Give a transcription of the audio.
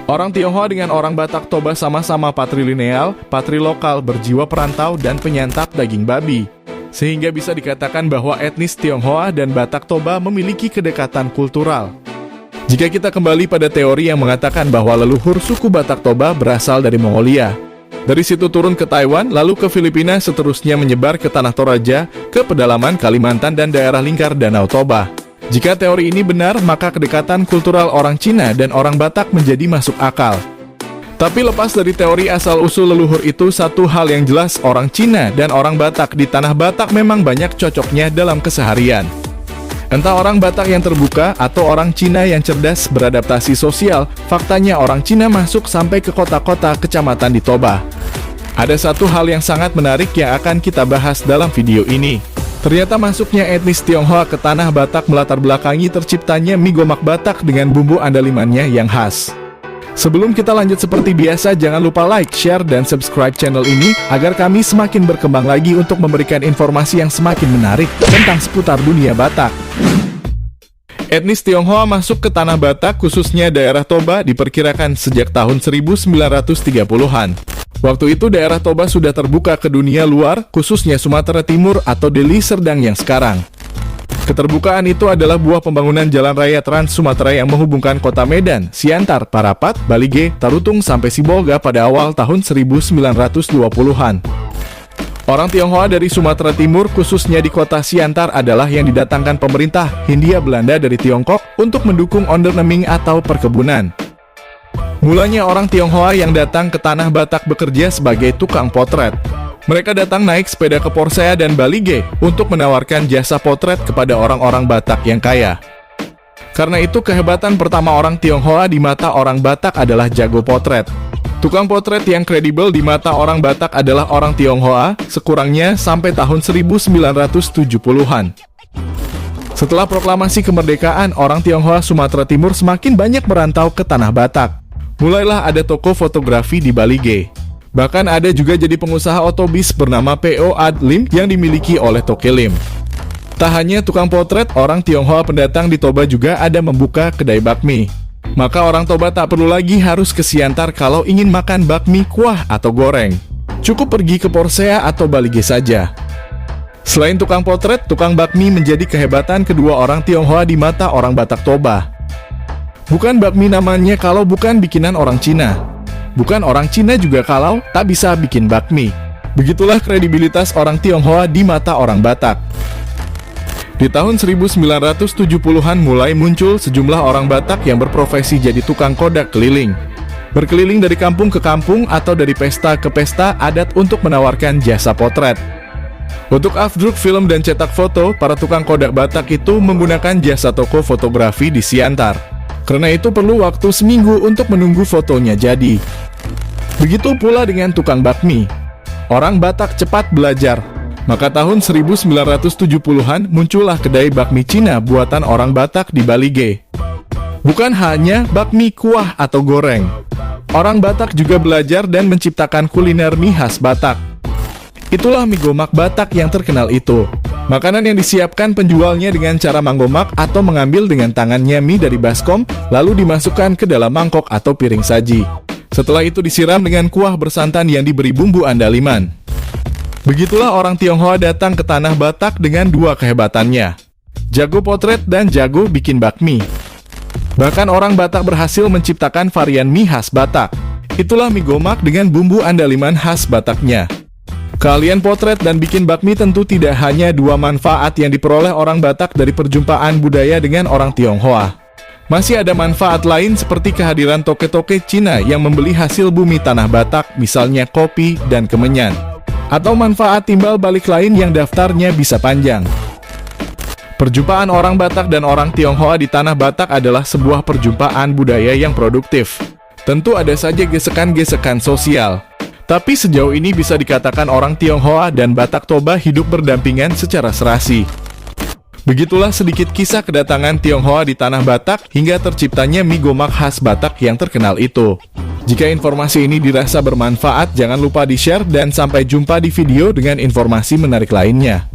Orang Tionghoa dengan orang Batak Toba sama-sama patrilineal, patrilokal, berjiwa perantau, dan penyantap daging babi. Sehingga bisa dikatakan bahwa etnis Tionghoa dan Batak Toba memiliki kedekatan kultural. Jika kita kembali pada teori yang mengatakan bahwa leluhur suku Batak Toba berasal dari Mongolia. Dari situ turun ke Taiwan, lalu ke Filipina, seterusnya menyebar ke Tanah Toraja, ke pedalaman Kalimantan dan daerah lingkar Danau Toba. Jika teori ini benar, maka kedekatan kultural orang Cina dan orang Batak menjadi masuk akal. Tapi lepas dari teori asal-usul leluhur itu, satu hal yang jelas, orang Cina dan orang Batak di tanah Batak memang banyak cocoknya dalam keseharian. Entah orang Batak yang terbuka atau orang Cina yang cerdas beradaptasi sosial, faktanya orang Cina masuk sampai ke kota-kota kecamatan di Toba. Ada satu hal yang sangat menarik yang akan kita bahas dalam video ini. Ternyata masuknya etnis Tionghoa ke tanah Batak melatar belakangi terciptanya mie gomak Batak dengan bumbu andalimannya yang khas. Sebelum kita lanjut seperti biasa, jangan lupa like, share, dan subscribe channel ini agar kami semakin berkembang lagi untuk memberikan informasi yang semakin menarik tentang seputar dunia Batak. Etnis Tionghoa masuk ke tanah Batak, khususnya daerah Toba, diperkirakan sejak tahun 1930-an. Waktu itu daerah Toba sudah terbuka ke dunia luar, khususnya Sumatera Timur atau Deli Serdang yang sekarang. Keterbukaan itu adalah buah pembangunan jalan raya Trans Sumatera yang menghubungkan kota Medan, Siantar, Parapat, Balige, Tarutung sampai Sibolga pada awal tahun 1920-an. Orang Tionghoa dari Sumatera Timur, khususnya di kota Siantar, adalah yang didatangkan pemerintah Hindia Belanda dari Tiongkok untuk mendukung onderneming atau perkebunan. Mulanya orang Tionghoa yang datang ke tanah Batak bekerja sebagai tukang potret. Mereka datang naik sepeda ke Porsea dan Balige untuk menawarkan jasa potret kepada orang-orang Batak yang kaya. Karena itu kehebatan pertama orang Tionghoa di mata orang Batak adalah jago potret. Tukang potret yang kredibel di mata orang Batak adalah orang Tionghoa, sekurangnya sampai tahun 1970-an. Setelah proklamasi kemerdekaan, orang Tionghoa Sumatera Timur semakin banyak merantau ke tanah Batak. Mulailah ada toko fotografi di Balige. Bahkan ada juga jadi pengusaha otobis bernama P.O. Adlim yang dimiliki oleh Toke Lim. Tak hanya tukang potret, orang Tionghoa pendatang di Toba juga ada membuka kedai bakmi. Maka orang Toba tak perlu lagi harus ke Siantar kalau ingin makan bakmi, kuah, atau goreng. Cukup pergi ke Porsea atau Balige saja. Selain tukang potret, tukang bakmi menjadi kehebatan kedua orang Tionghoa di mata orang Batak Toba. Bukan bakmi namanya kalau bukan bikinan orang Cina. Bukan orang Cina juga kalau tak bisa bikin bakmi. Begitulah kredibilitas orang Tionghoa di mata orang Batak. Di tahun 1970-an mulai muncul sejumlah orang Batak yang berprofesi jadi tukang kodak keliling. Berkeliling dari kampung ke kampung atau dari pesta ke pesta adat untuk menawarkan jasa potret. Untuk afdruk film dan cetak foto, para tukang kodak Batak itu menggunakan jasa toko fotografi di Siantar. Karena itu perlu waktu seminggu untuk menunggu fotonya jadi. Begitu pula dengan tukang bakmi. Orang Batak cepat belajar. Maka tahun 1970-an muncullah kedai bakmi Cina buatan orang Batak di Balige. Bukan hanya bakmi kuah atau goreng. Orang Batak juga belajar dan menciptakan kuliner mie khas Batak. Itulah mie gomak Batak yang terkenal itu. Makanan yang disiapkan penjualnya dengan cara manggomak atau mengambil dengan tangannya mie dari baskom, lalu dimasukkan ke dalam mangkok atau piring saji. Setelah itu disiram dengan kuah bersantan yang diberi bumbu andaliman. Begitulah orang Tionghoa datang ke tanah Batak dengan dua kehebatannya. Jago potret dan jago bikin bakmi. Bahkan orang Batak berhasil menciptakan varian mie khas Batak. Itulah mie gomak dengan bumbu andaliman khas Bataknya. Keahlian potret dan bikin bakmi tentu tidak hanya dua manfaat yang diperoleh orang Batak dari perjumpaan budaya dengan orang Tionghoa. Masih ada manfaat lain seperti kehadiran toke-toke Cina yang membeli hasil bumi tanah Batak, misalnya kopi dan kemenyan. Atau manfaat timbal balik lain yang daftarnya bisa panjang. Perjumpaan orang Batak dan orang Tionghoa di tanah Batak adalah sebuah perjumpaan budaya yang produktif. Tentu ada saja gesekan-gesekan sosial. Tapi sejauh ini bisa dikatakan orang Tionghoa dan Batak Toba hidup berdampingan secara serasi. Begitulah sedikit kisah kedatangan Tionghoa di tanah Batak hingga terciptanya mie gomak khas Batak yang terkenal itu. Jika informasi ini dirasa bermanfaat, jangan lupa di-share dan sampai jumpa di video dengan informasi menarik lainnya.